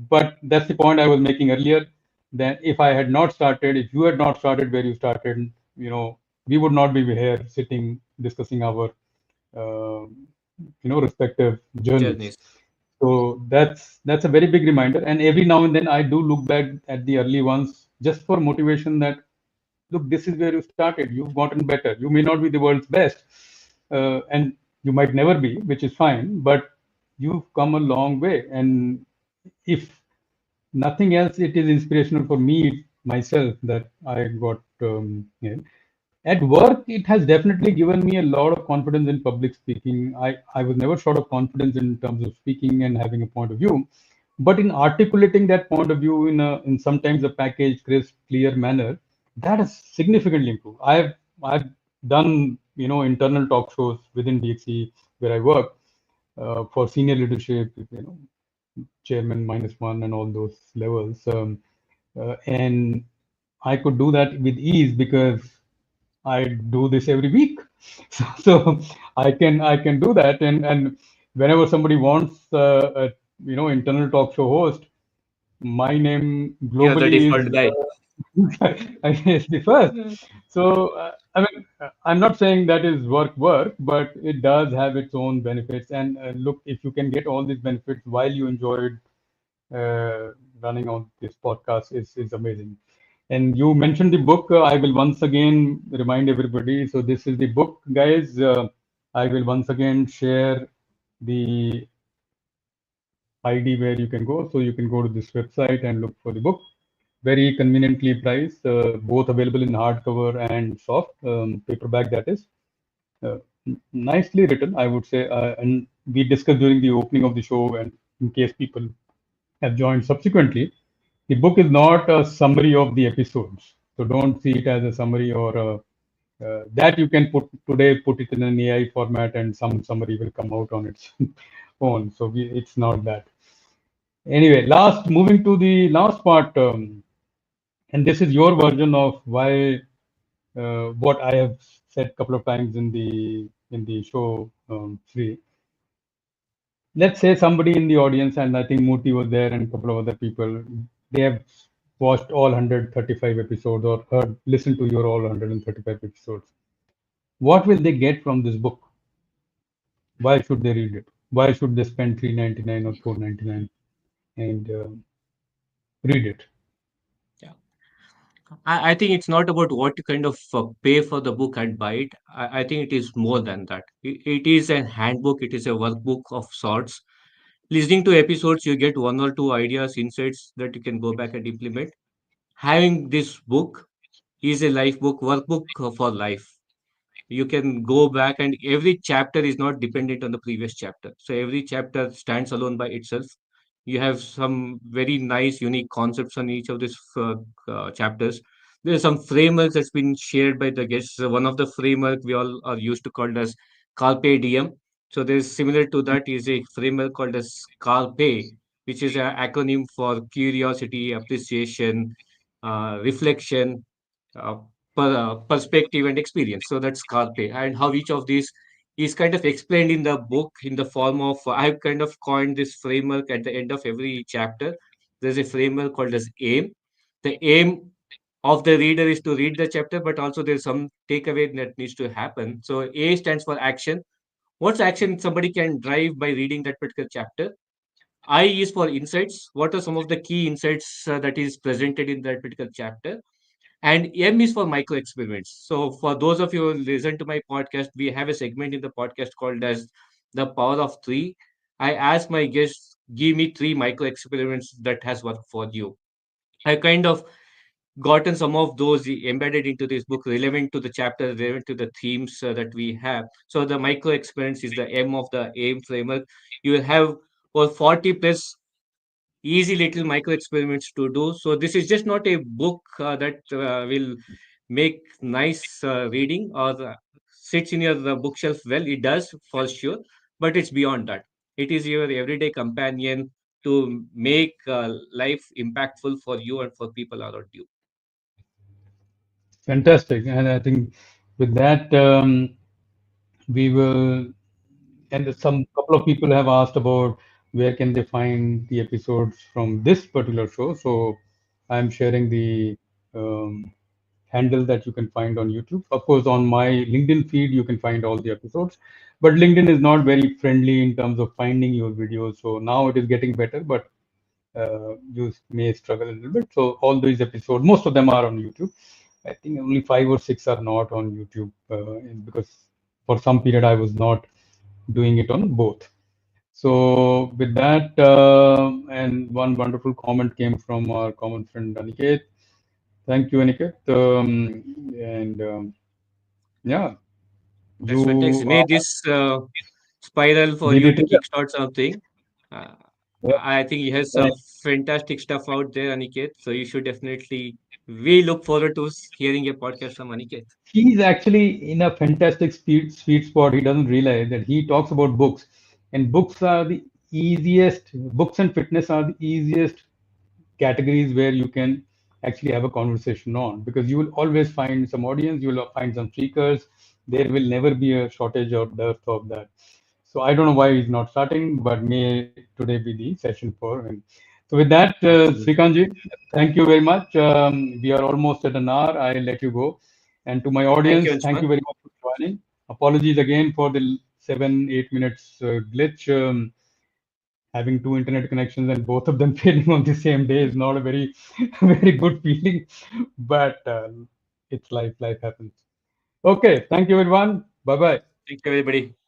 Speaker 1: but that's the point I was making earlier. That if I had not started, if you had not started where you started, we would not be here sitting discussing our uh, respective journeys.
Speaker 2: Journeys.
Speaker 1: So that's a very big reminder. And every now and then I do look back at the early ones just for motivation that look, this is where you started. You've gotten better. You may not be the world's best, and you might never be, which is fine, but you've come a long way. And if nothing else, it is inspirational for me myself that I got. At work, it has definitely given me a lot of confidence in public speaking. I was never short of confidence in terms of speaking and having a point of view, but in articulating that point of view in sometimes a packaged, crisp, clear manner, that has significantly improved. I've done internal talk shows within DXC where I work for senior leadership, chairman minus one and all those levels, and I could do that with ease because I do this every week. So I can do that, and whenever somebody wants a internal talk show host, my name
Speaker 2: You're the
Speaker 1: globally
Speaker 2: default
Speaker 1: is
Speaker 2: guy.
Speaker 1: is the first.
Speaker 2: Mm.
Speaker 1: So I mean, I'm not saying that is work, but it does have its own benefits. And look, if you can get all these benefits while you enjoyed running on this podcast, is amazing. And you mentioned the book. I will once again remind everybody. So this is the book, guys. I will once again share the ID where you can go. So you can go to this website and look for the book. Very conveniently priced, both available in hardcover and soft paperback. That is uh, nicely written, I would say. And we discussed during the opening of the show, and in case people have joined subsequently, the book is not a summary of the episodes. So don't see it as a summary or that you can put it in an AI format and some summary will come out on its own. So it's not that. Anyway, moving to the last part, and this is your version of why what I have said a couple of times in the show, Sri. Let's say somebody in the audience, and I think Murthy was there and a couple of other people, they have watched all 135 episodes or listened to your all 135 episodes. What will they get from this book? Why should they read it? Why should they spend 3.99 or 4.99 and read it?
Speaker 2: Yeah. I think it's not about what you kind of pay for the book and buy it. I think it is more than that. It is a handbook, it is a workbook of sorts. Listening to episodes, you get one or two ideas, insights that you can go back and implement. Having this book is a life book, workbook for life. You can go back, and every chapter is not dependent on the previous chapter, so every chapter stands alone by itself. You have some very nice unique concepts on each of these chapters. There's some frameworks that's been shared by the guests. One of the framework we all are used to called as carpe diem. So there's similar to that is a framework called as carpe, which is an acronym for curiosity, appreciation, reflection, uh, perspective and experience. So that's Carpe, and how each of these is kind of explained in the book in the form of I've kind of coined this framework at the end of every chapter. There's a framework called as aim. The aim of the reader is to read the chapter, but also there's some takeaway that needs to happen. So A stands for action. What's action somebody can drive by reading that particular chapter? I is for insights. What are some of the key insights that is presented in that particular chapter? And M is for micro experiments. So for those of you who listen to my podcast, we have a segment in the podcast called as the power of three. I ask my guests, give me three micro experiments that has worked for you. I kind of gotten some of those embedded into this book, relevant to the chapter, relevant to the themes that we have. So the micro experiments is the M of the AIM framework. You will have over 40 plus easy little micro experiments to do. So this is just not a book that will make nice reading or sits in your bookshelf well. It does for sure, but it's beyond that. It is your everyday companion to make life impactful for you and for people around you.
Speaker 1: Fantastic. And I think with that, we will, and some couple of people have asked about where can they find the episodes from this particular show. So I'm sharing the um, handle that you can find on YouTube. Of course, on my LinkedIn feed, you can find all the episodes. But LinkedIn is not very friendly in terms of finding your videos. So now it is getting better, but you may struggle a little bit. So all these episodes, most of them are on YouTube. I think only 5 or 6 are not on YouTube because for some period I was not doing it on both. So with that, and one wonderful comment came from our common friend Aniket. Thank you, Aniket. And yeah,
Speaker 2: That's fantastic.
Speaker 1: you
Speaker 2: May
Speaker 1: are
Speaker 2: this spiral for
Speaker 1: did
Speaker 2: you
Speaker 1: it
Speaker 2: to
Speaker 1: again.
Speaker 2: kickstart something. Uh,
Speaker 1: Yeah.
Speaker 2: I think you have some fantastic stuff out there, Aniket. So you should definitely. We look forward to hearing a podcast from Aniket.
Speaker 1: He's actually in a fantastic sweet spot. He doesn't realize that he talks about books, and books are the easiest. Books and fitness are the easiest categories where you can actually have a conversation on, because you will always find some audience, you will find some speakers. There will never be a shortage or dearth of that. So I don't know why he's not starting, but may today be the session for him. So with that,
Speaker 2: Absolutely.
Speaker 1: Srikantji, thank you very much. We are almost at an hour. I'll let you go. And to my
Speaker 2: Thank you,
Speaker 1: audience, thank you
Speaker 2: Anshuman.
Speaker 1: very much for joining. Apologies again for the 7-8 minutes glitch. Having two internet connections and both of them failing on the same day is not a very very good feeling, but it's life happens. Okay, thank you everyone. Bye bye.
Speaker 2: Thank you, everybody.